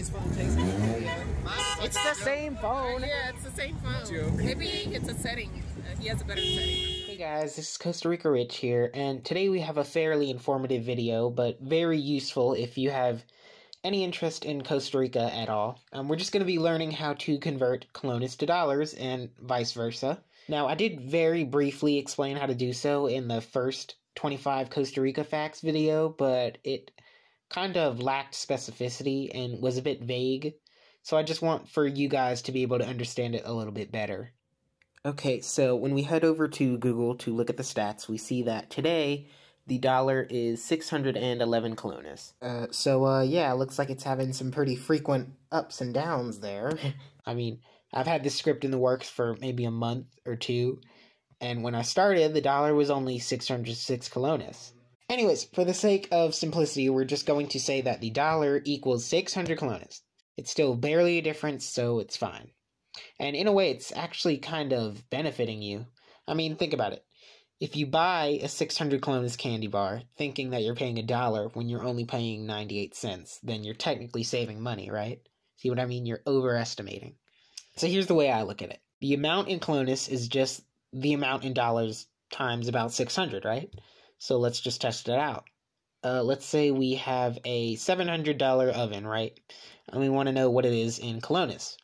Daddy's phone takes me. It's the same phone. Yeah, it's the same phone. Maybe it's a setting. He has a better setting. Hey guys, this is Costa Rica Rich here, and today we have a fairly informative video, but very useful if you have any interest in Costa Rica at all. We're just going to be learning how to convert colones to dollars and vice versa. Now, I did very briefly explain how to do so in the first 25 Costa Rica facts video, but it kind of lacked specificity and was a bit vague, so I just want for you guys to be able to understand it a little bit better. Okay, so when we head over to Google to look at the stats, we see that today the dollar is 611 colones. Yeah, it looks like it's having some pretty frequent ups and downs there. I mean, I've had this script in the works for maybe a month or two, and when I started, the dollar was only 606 colones. Anyways, for the sake of simplicity, we're just going to say that the dollar equals 600 colones. It's still barely a difference, so it's fine. And in a way, it's actually kind of benefiting you. I mean, think about it. If you buy a 600 colones candy bar, thinking that you're paying $1 when you're only paying 98 cents, then you're technically saving money, right? See what I mean? You're overestimating. So here's the way I look at it. The amount in colones is just the amount in dollars times about 600, right? So let's just test it out. Let's say we have a $700 oven, right? And we want to know what it is in colones.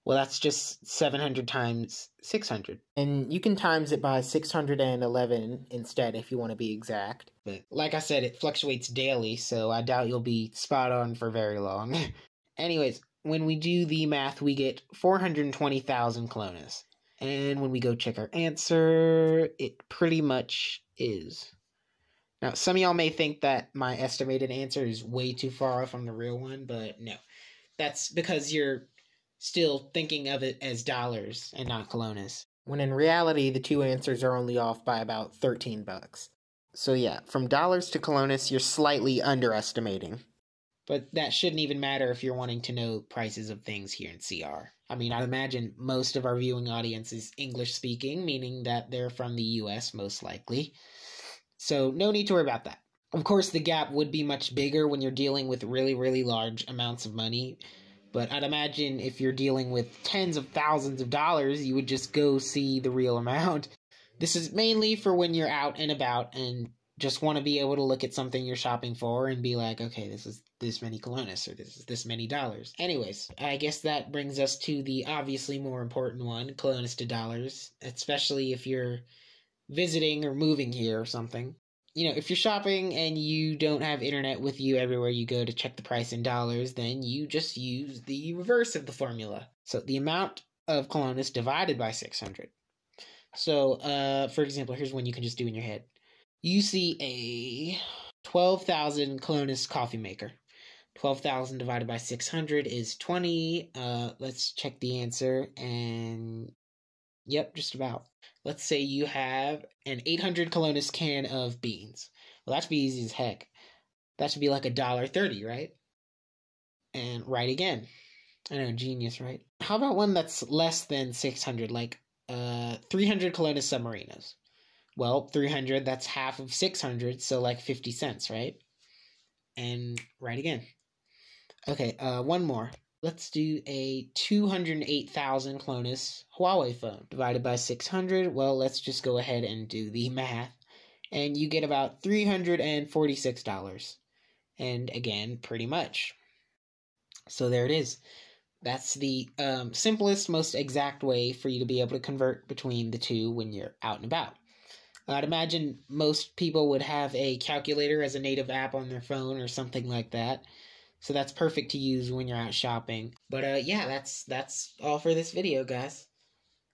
Well, that's just 700 times 600. And you can times it by 611 instead if you want to be exact. But like I said, it fluctuates daily, so I doubt you'll be spot on for very long. Anyways, when we do the math, we get 420,000 colones. And when we go check our answer, it pretty much is. Now, some of y'all may think that my estimated answer is way too far off from the real one, but no. That's because you're still thinking of it as dollars and not colones. When in reality, the two answers are only off by about 13 bucks. So yeah, from dollars to colones, you're slightly underestimating. But that shouldn't even matter if you're wanting to know prices of things here in CR. I mean, I'd imagine most of our viewing audience is English-speaking, meaning that they're from the US most likely. So no need to worry about that. Of course, the gap would be much bigger when you're dealing with really, really large amounts of money. But I'd imagine if you're dealing with tens of thousands of dollars, you would just go see the real amount. This is mainly for when you're out and about and just want to be able to look at something you're shopping for and be like, okay, this is this many colones, or this is this many dollars. Anyways, I guess that brings us to the obviously more important one, colones to dollars, especially if you're visiting or moving here or something. You know, if you're shopping and you don't have internet with you everywhere you go to check the price in dollars, then you just use the reverse of the formula. So the amount of colones divided by 600. So, for example, here's one you can just do in your head. You see a 12,000 colones coffee maker. 12,000 divided by 600 is 20. Let's check the answer, and yep, just about. Let's say you have an 800 colones can of beans. Well, that should be easy as heck. That should be like $1.30, right? And right again. I know, genius, right? How about one that's less than 600, like 300 colones submarinos? Well, 300, that's half of 600, so like 50 cents, right? And right again. Okay, one more. Let's do a 208,000 colones Huawei phone. Divided by 600, well, let's just go ahead and do the math. And you get about $346. And again, pretty much. So there it is. That's the simplest, most exact way for you to be able to convert between the two when you're out and about. I'd imagine most people would have a calculator as a native app on their phone or something like that. So that's perfect to use when you're out shopping. But yeah, that's all for this video, guys.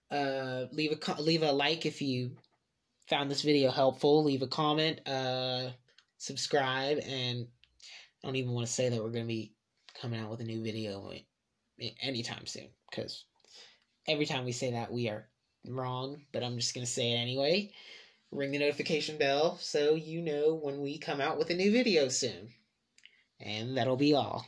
Leave a like if you found this video helpful. Leave a comment. Subscribe, and I don't even want to say that we're going to be coming out with a new video anytime soon, because every time we say that we are wrong. But I'm just going to say it anyway. Ring the notification bell so you know when we come out with a new video soon. And that'll be all.